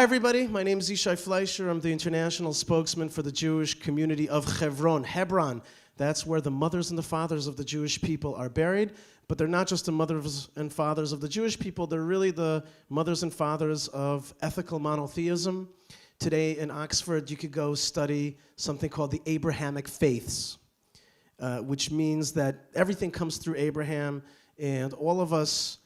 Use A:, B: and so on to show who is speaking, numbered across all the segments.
A: Hi everybody, my name is Yishai Fleischer. I'm the international spokesman for the Jewish community of Hebron. That's where the mothers and the fathers of the Jewish people are buried, but they're not just the mothers and fathers of the Jewish people, they're really the mothers and fathers of ethical monotheism. Today in Oxford, you could go study something called the Abrahamic faiths, which means that everything comes through Abraham, and all of us,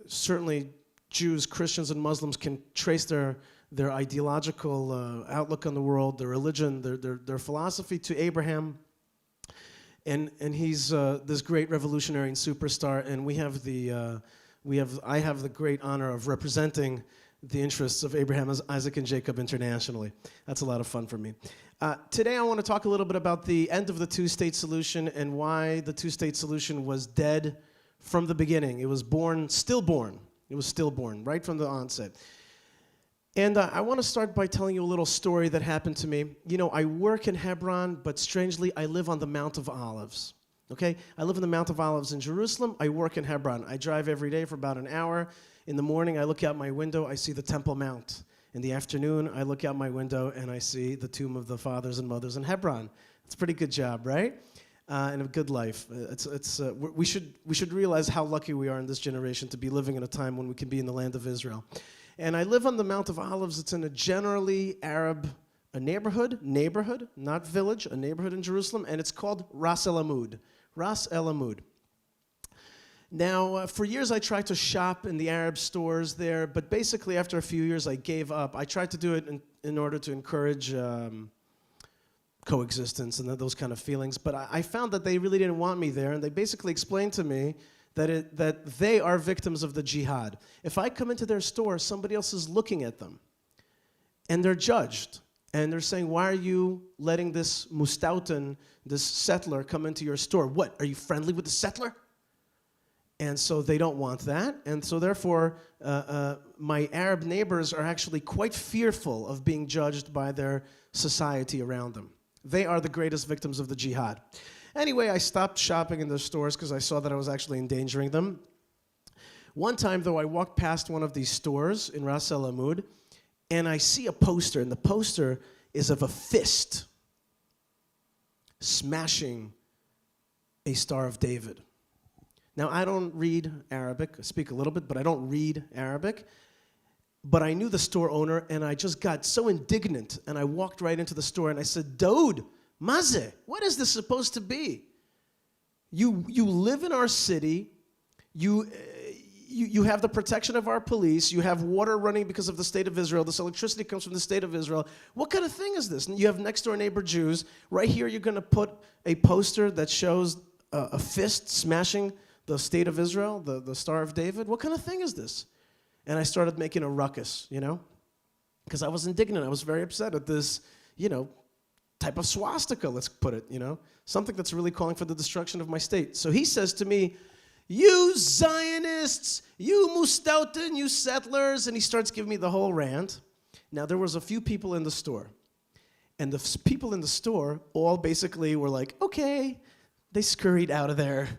A: certainly Jews, Christians, and Muslims, can trace their ideological outlook on the world, their religion, their philosophy to Abraham. And he's this great revolutionary and superstar, and I have the great honor of representing the interests of Abraham, Isaac, and Jacob internationally. That's a lot of fun for me. Today I want to talk a little bit about the end of the two-state solution and why the two-state solution was dead from the beginning. It was still born. It was stillborn right from the onset. And I want to start by telling you a little story that happened to me. You know, I work in Hebron, but strangely, I live on the Mount of Olives. Okay? I live on the Mount of Olives in Jerusalem. I work in Hebron. I drive every day for about an hour. In the morning, I look out my window, I see the Temple Mount. In the afternoon, I look out my window, and I see the tomb of the fathers and mothers in Hebron. It's a pretty good job, right? And a good life. We should realize how lucky we are in this generation to be living in a time when we can be in the land of Israel. And I live on the Mount of Olives. It's in a generally Arab neighborhood, not village, a neighborhood in Jerusalem, and it's called Ras El Amud. Ras El Amud. Now, for years I tried to shop in the Arab stores there, but basically after a few years I gave up. I tried to do it in order to encourage coexistence and those kind of feelings, but I found that they really didn't want me there, and they basically explained to me that they are victims of the jihad. If I come into their store, somebody else is looking at them, and they're judged, and they're saying, why are you letting this mustautan, this settler, come into your store? What, are you friendly with the settler? And so they don't want that, and so therefore my Arab neighbors are actually quite fearful of being judged by their society around them. They are the greatest victims of the jihad. Anyway, I stopped shopping in their stores because I saw that I was actually endangering them. One time, though, I walked past one of these stores in Ras El Amud, and I see a poster, and the poster is of a fist smashing a Star of David. Now, I don't read Arabic. I speak a little bit, but I don't read Arabic. But I knew the store owner, and I just got so indignant, and I walked right into the store, and I said, Daoud, Maze, what is this supposed to be? You live in our city. You have the protection of our police. You have water running because of the state of Israel. This electricity comes from the state of Israel. What kind of thing is this? And you have next-door neighbor Jews. Right here, you're going to put a poster that shows a fist smashing the state of Israel, the Star of David. What kind of thing is this? And I started making a ruckus, you know, because I was indignant. I was very upset at this, you know, type of swastika, let's put it, you know, something that's really calling for the destruction of my state. So he says to me, you Zionists, you Mustautan, you settlers, and he starts giving me the whole rant. Now, there was a few people in the store, and the people in the store all basically were like, okay, they scurried out of there.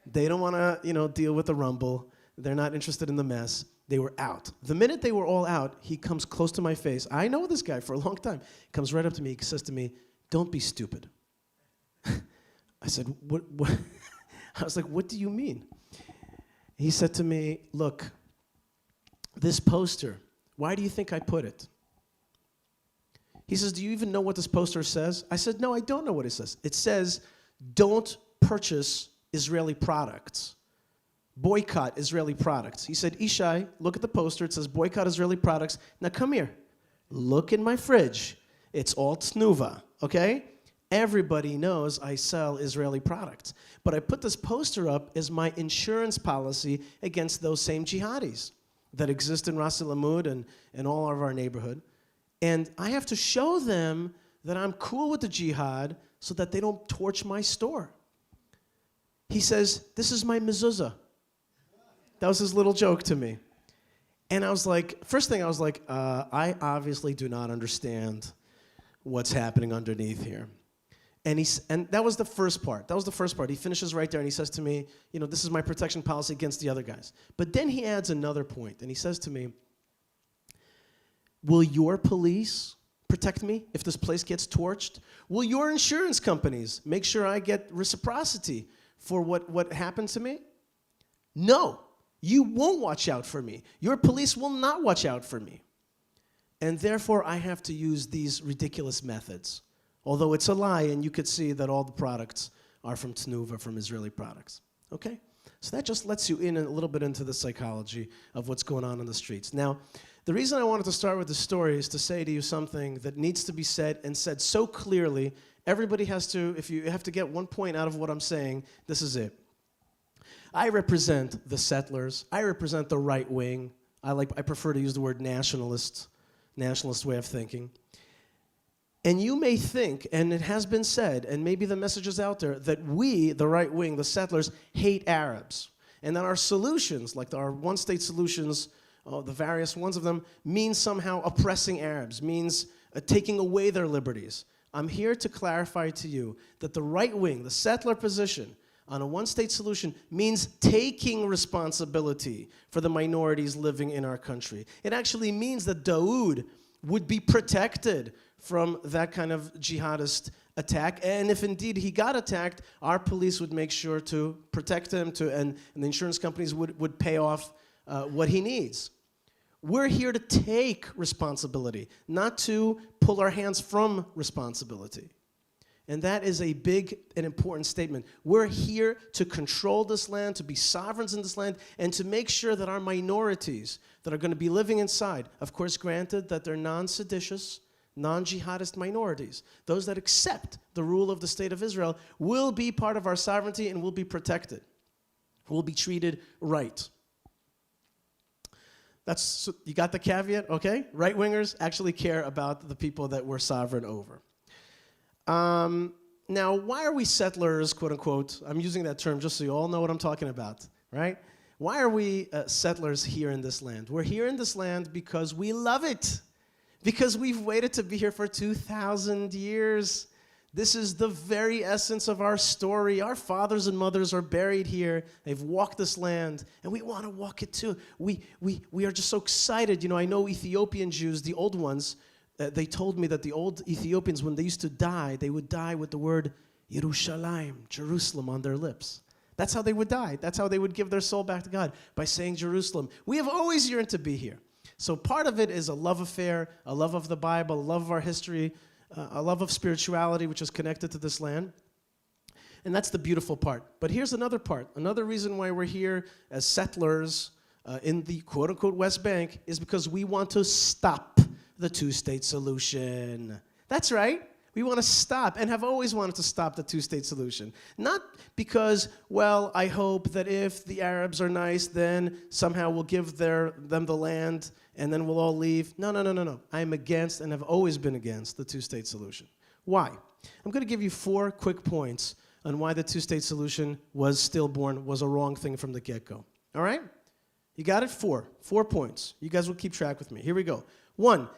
A: They don't want to, you know, deal with the rumble. They're not interested in the mess. They were out. The minute they were all out, he comes close to my face. I know this guy for a long time. He comes right up to me. He says to me, don't be stupid. I said, what? I was like, what do you mean? He said to me, look, this poster, why do you think I put it? He says, do you even know what this poster says? I said, no, I don't know what it says. It says, don't purchase Israeli products. Boycott Israeli products. He said, Yishai, look at the poster. It says, boycott Israeli products. Now come here. Look in my fridge. It's all Tnuva, okay? Everybody knows I sell Israeli products. But I put this poster up as my insurance policy against those same jihadis that exist in Ras El Amud and all of our neighborhood. And I have to show them that I'm cool with the jihad so that they don't torch my store. He says, this is my mezuzah. That was his little joke to me. And I was like, first thing I was like, I obviously do not understand what's happening underneath here. And that was the first part. That was the first part. He finishes right there and he says to me, you know, this is my protection policy against the other guys. But then he adds another point and he says to me, Will your police protect me if this place gets torched? Will your insurance companies make sure I get reciprocity for what happened to me? No, you won't watch out for me. Your police will not watch out for me. And therefore, I have to use these ridiculous methods. Although it's a lie, and you could see that all the products are from Tnuva, from Israeli products. Okay? So that just lets you in a little bit into the psychology of what's going on in the streets. Now, the reason I wanted to start with this story is to say to you something that needs to be said, and said so clearly. Everybody has to, if you have to get one point out of what I'm saying, this is it. I represent the settlers. I represent the right wing. I prefer to use the word nationalist way of thinking. And you may think, and it has been said, and maybe the message is out there, that we, the right wing, the settlers, hate Arabs. And that our solutions, like our one-state solutions, the various ones of them, means somehow oppressing Arabs, means taking away their liberties. I'm here to clarify to you that the right wing, the settler position, on a one-state solution means taking responsibility for the minorities living in our country. It actually means that Dawood would be protected from that kind of jihadist attack. And if indeed he got attacked, our police would make sure to protect him, and the insurance companies would pay off what he needs. We're here to take responsibility, not to pull our hands from responsibility. And that is a big and important statement. We're here to control this land, to be sovereigns in this land, and to make sure that our minorities that are going to be living inside, of course, granted that they're non-seditious, non-jihadist minorities, those that accept the rule of the State of Israel, will be part of our sovereignty and will be protected, will be treated right. You got the caveat, okay? Right-wingers actually care about the people that we're sovereign over. Now, why are we settlers, quote unquote? I'm using that term just so you all know what I'm talking about, right? Why are we settlers here in this land? We're here in this land because we love it, because we've waited to be here for 2,000 years. This is the very essence of our story. Our fathers and mothers are buried here. They've walked this land, and we want to walk it too. We are just so excited. You know, I know Ethiopian Jews, the old ones, they told me that the old Ethiopians, when they used to die, they would die with the word Yerushalayim, Jerusalem, on their lips. That's how they would die. That's how they would give their soul back to God, by saying Jerusalem. We have always yearned to be here. So part of it is a love affair, a love of the Bible, a love of our history, a love of spirituality, which is connected to this land. And that's the beautiful part. But here's another part. Another reason why we're here as settlers in the quote-unquote West Bank is because we want to stop the two-state solution. That's right. We want to stop, and have always wanted to stop the two-state solution. Not because, well, I hope that if the Arabs are nice, then somehow we'll give them the land, and then we'll all leave. No. I'm against, and have always been against, the two-state solution. Why? I'm going to give you 4 quick points on why the two-state solution was stillborn, was a wrong thing from the get-go. All right? You got it? 4 points. You guys will keep track with me. Here we go. 1,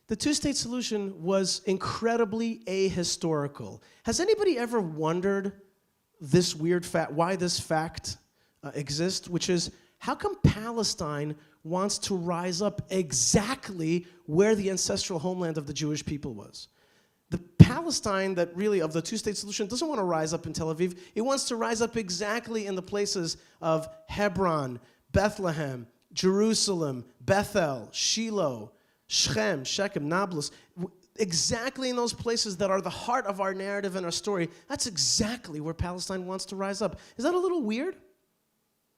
A: the two-state solution was incredibly ahistorical. Has anybody ever wondered this weird fact, why this fact exists, which is, how come Palestine wants to rise up exactly where the ancestral homeland of the Jewish people was? The Palestine that really, of the two-state solution, doesn't want to rise up in Tel Aviv. It wants to rise up exactly in the places of Hebron, Bethlehem, Jerusalem, Bethel, Shiloh, Shechem, Nablus, exactly in those places that are the heart of our narrative and our story. That's exactly where Palestine wants to rise up. Is that a little weird?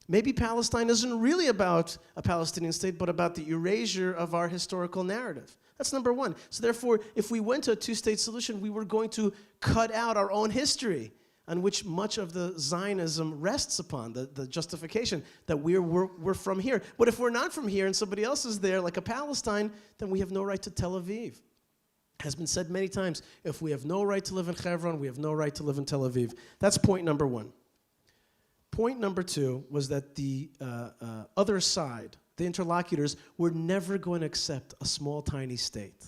A: Maybe Palestine isn't really about a Palestinian state, but about the erasure of our historical narrative. That's number 1. So therefore, if we went to a two-state solution, we were going to cut out our own history, on which much of the Zionism rests upon, the justification that we're from here. But if we're not from here and somebody else is there, like a Palestine, then we have no right to Tel Aviv. It has been said many times, if we have no right to live in Hebron, we have no right to live in Tel Aviv. That's point number 1. Point number 2 was that the other side, the interlocutors, were never going to accept a small, tiny state.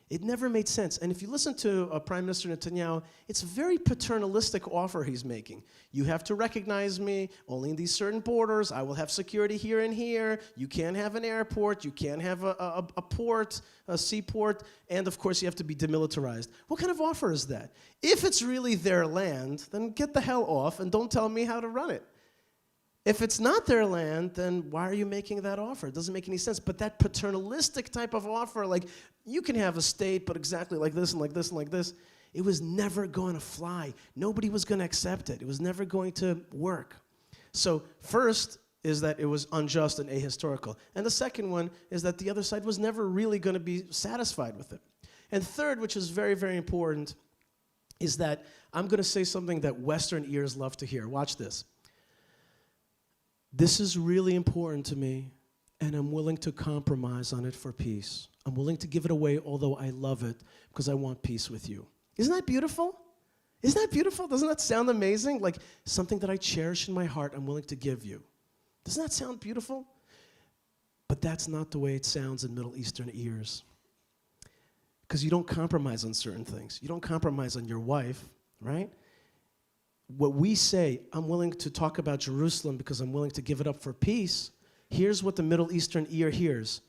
A: It never made sense. And if you listen to Prime Minister Netanyahu, it's a very paternalistic offer he's making. You have to recognize me only in these certain borders. I will have security here and here. You can't have an airport. You can't have a port, a seaport. And, of course, you have to be demilitarized. What kind of offer is that? If it's really their land, then get the hell off and don't tell me how to run it. If it's not their land, then why are you making that offer? It doesn't make any sense. But that paternalistic type of offer, like, you can have a state, but exactly like this and like this and like this, it was never going to fly. Nobody was going to accept it. It was never going to work. So first is that it was unjust and ahistorical. And the second one is that the other side was never really going to be satisfied with it. And third, which is very, very important, is that I'm going to say something that Western ears love to hear. Watch this. This is really important to me, and I'm willing to compromise on it for peace. I'm willing to give it away, although I love it, because I want peace with you. Isn't that beautiful? Isn't that beautiful? Doesn't that sound amazing? Like something that I cherish in my heart, I'm willing to give you. Doesn't that sound beautiful? But that's not the way it sounds in Middle Eastern ears. Because you don't compromise on certain things. You don't compromise on your wife, right? What we say, I'm willing to talk about Jerusalem because I'm willing to give it up for peace. Here's what the Middle Eastern ear hears.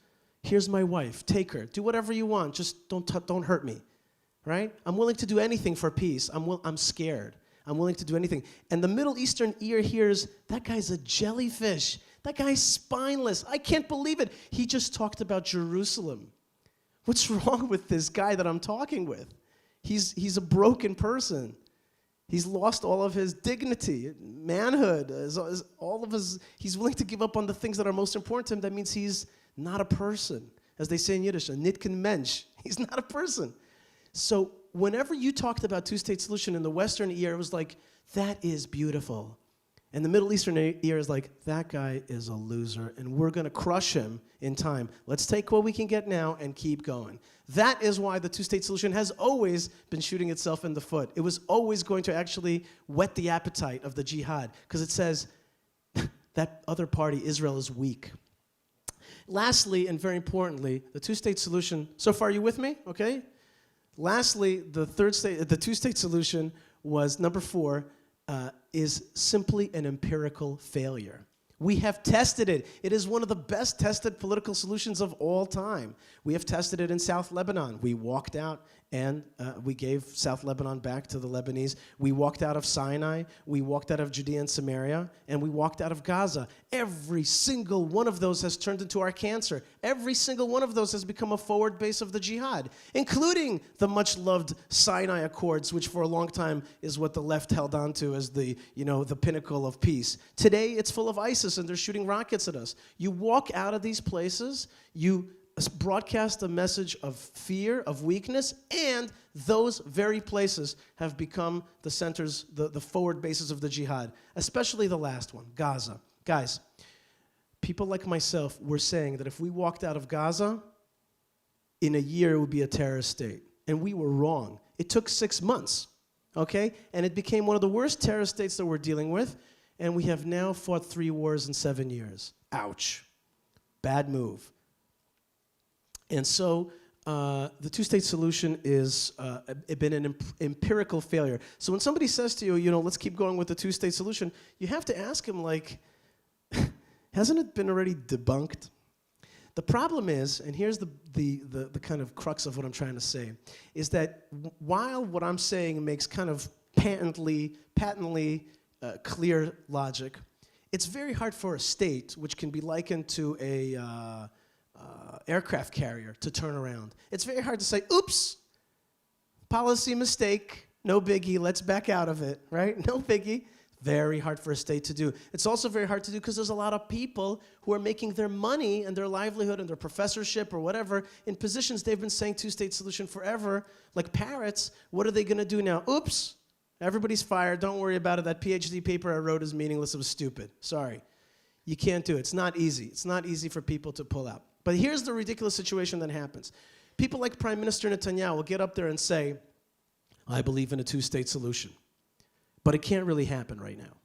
A: Here's my wife. Take her. Do whatever you want. Just don't hurt me, right? I'm willing to do anything for peace. I'm scared. I'm willing to do anything. And the Middle Eastern ear hears, that guy's a jellyfish. That guy's spineless. I can't believe it. He just talked about Jerusalem. What's wrong with this guy that I'm talking with? He's a broken person. He's lost all of his dignity, manhood, all of his. He's willing to give up on the things that are most important to him. That means he's not a person. As they say in Yiddish, a nit kein Mensch. He's not a person. So whenever you talked about two-state solution in the Western ear, it was like, that is beautiful. And the Middle Eastern ear is like, that guy is a loser, and we're going to crush him in time. Let's take what we can get now and keep going. That is why the two-state solution has always been shooting itself in the foot. It was always going to actually whet the appetite of the jihad, because it says that other party, Israel, is weak. Lastly, and very importantly, the two-state solution, so far are you with me? Okay? Lastly, the two-state solution was, number 4, is simply an empirical failure. We have tested it. It is one of the best tested political solutions of all time. We have tested it in South Lebanon. We walked out and we gave South Lebanon back to the Lebanese. We walked out of Sinai. We walked out of Judea and Samaria. And we walked out of Gaza. Every single one of those has turned into our cancer. Every single one of those has become a forward base of the jihad, including the much-loved Sinai Accords, which for a long time is what the left held on to as the pinnacle of peace. Today, it's full of ISIS, and they're shooting rockets at us. You walk out of these places, you broadcast a message of fear, of weakness, and those very places have become the centers, the forward bases of the jihad, especially the last one, Gaza. Guys, people like myself were saying that if we walked out of Gaza, in a year it would be a terrorist state. And we were wrong. It took 6 months, okay? And it became one of the worst terrorist states that we're dealing with, and we have now fought 3 wars in 7 years. Ouch. Bad move. And so the two-state solution is been an empirical failure. So when somebody says to you, let's keep going with the two-state solution, you have to ask him, like, hasn't it been already debunked? The problem is, and here's the kind of crux of what I'm trying to say, is that while what I'm saying makes kind of patently clear logic, it's very hard for a state, which can be likened to a aircraft carrier, to turn around. It's very hard to say, oops, policy mistake, no biggie, let's back out of it, right? No biggie. Very hard for a state to do. It's also very hard to do because there's a lot of people who are making their money and their livelihood and their professorship or whatever in positions they've been saying two-state solution forever, like parrots. What are they going to do now? Oops, everybody's fired. Don't worry about it. That PhD paper I wrote is meaningless. It was stupid. Sorry. You can't do it. It's not easy. It's not easy for people to pull out. But here's the ridiculous situation that happens. People like Prime Minister Netanyahu will get up there and say, I believe in a two-state solution. But it can't really happen right now.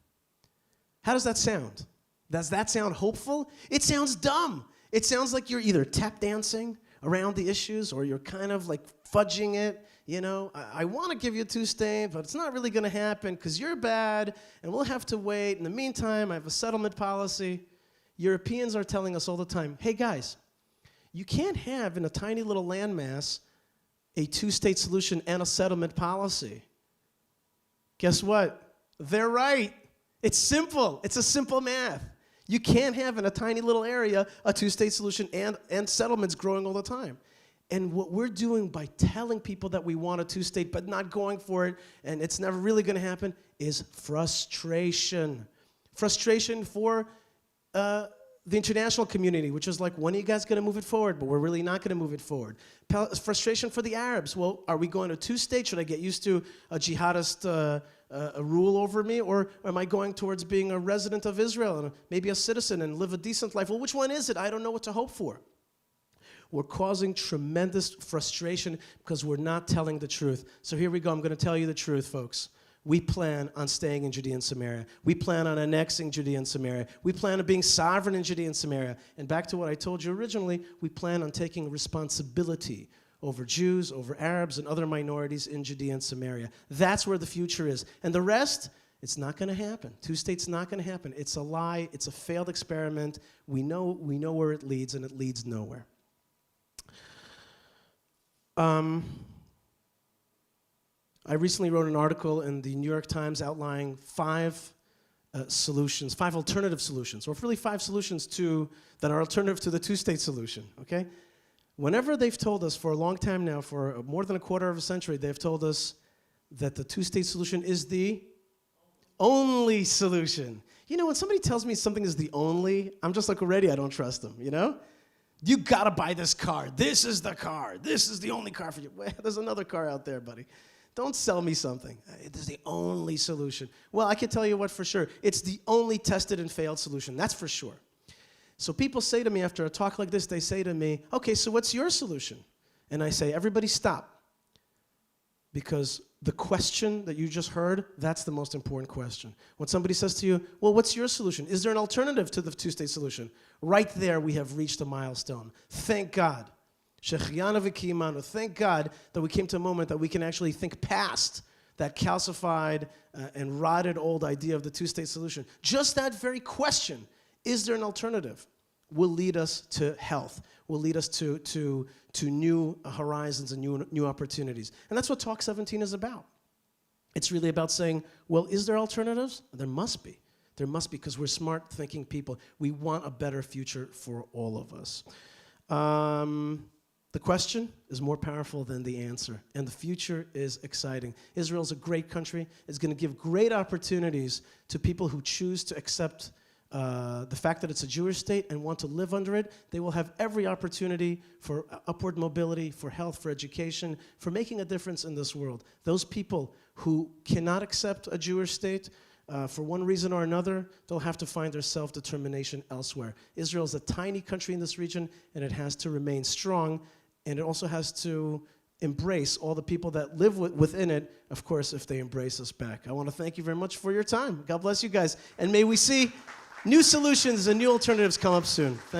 A: How does that sound? Does that sound hopeful? It sounds dumb. It sounds like you're either tap dancing around the issues, or you're kind of like fudging it. You know, I want to give you a two-state, but it's not really going to happen because you're bad, and we'll have to wait. In the meantime, I have a settlement policy. Europeans are telling us all the time, hey, guys, you can't have in a tiny little landmass a two-state solution and a settlement policy. Guess what? They're right. It's simple. It's a simple math. You can't have in a tiny little area a two-state solution and settlements growing all the time. And what we're doing by telling people that we want a two-state but not going for it, and it's never really going to happen, is frustration. Frustration for the international community, which is like, when are you guys going to move it forward? But we're really not going to move it forward. Frustration for the Arabs. Well, are we going to two-state? Should I get used to a jihadist a rule over me? Or am I going towards being a resident of Israel and maybe a citizen and live a decent life? Well, which one is it? I don't know what to hope for. We're causing tremendous frustration because we're not telling the truth. So here we go. I'm going to tell you the truth, folks. We plan on staying in Judea and Samaria. We plan on annexing Judea and Samaria. We plan on being sovereign in Judea and Samaria. And back to what I told you originally, we plan on taking responsibility over Jews, over Arabs, and other minorities in Judea and Samaria. That's where the future is. And the rest, it's not going to happen. Two-state's not going to happen. It's a lie. It's a failed experiment. We know where it leads, and it leads nowhere. I recently wrote an article in the New York Times outlining 5 solutions, 5 alternative solutions, or really 5 solutions that are alternative to the two-state solution, okay? Whenever they've told us for a long time now, for more than a quarter of a century, they've told us that the two-state solution is the only solution. You know, when somebody tells me something is the only, I'm just like, already I don't trust them, you know? You gotta buy this car. This is the car. This is the only car for you. Well, there's another car out there, buddy. Don't sell me something. It is the only solution. Well, I can tell you what for sure. It's the only tested and failed solution. That's for sure. So people say to me after a talk like this, they say to me, okay, so what's your solution? And I say, everybody stop. Because the question that you just heard, that's the most important question. When somebody says to you, well, what's your solution? Is there an alternative to the two-state solution? Right there, we have reached a milestone. Thank God. Shechianu v'kiyamanu. Thank God that we came to a moment that we can actually think past that calcified and rotted old idea of the two-state solution. Just that very question, is there an alternative, will lead us to health, will lead us to new horizons and new opportunities. And that's what Talk 17 is about. It's really about saying, well, is there alternatives? There must be. There must be, because we're smart thinking people. We want a better future for all of us. The question is more powerful than the answer, and the future is exciting. Israel's a great country. It's going to give great opportunities to people who choose to accept the fact that it's a Jewish state and want to live under it. They will have every opportunity for upward mobility, for health, for education, for making a difference in this world. Those people who cannot accept a Jewish state, for one reason or another, they'll have to find their self-determination elsewhere. Israel's a tiny country in this region, and it has to remain strong, and it also has to embrace all the people that live within it, of course, if they embrace us back. I want to thank you very much for your time. God bless you guys. And may we see new solutions and new alternatives come up soon. Thank you.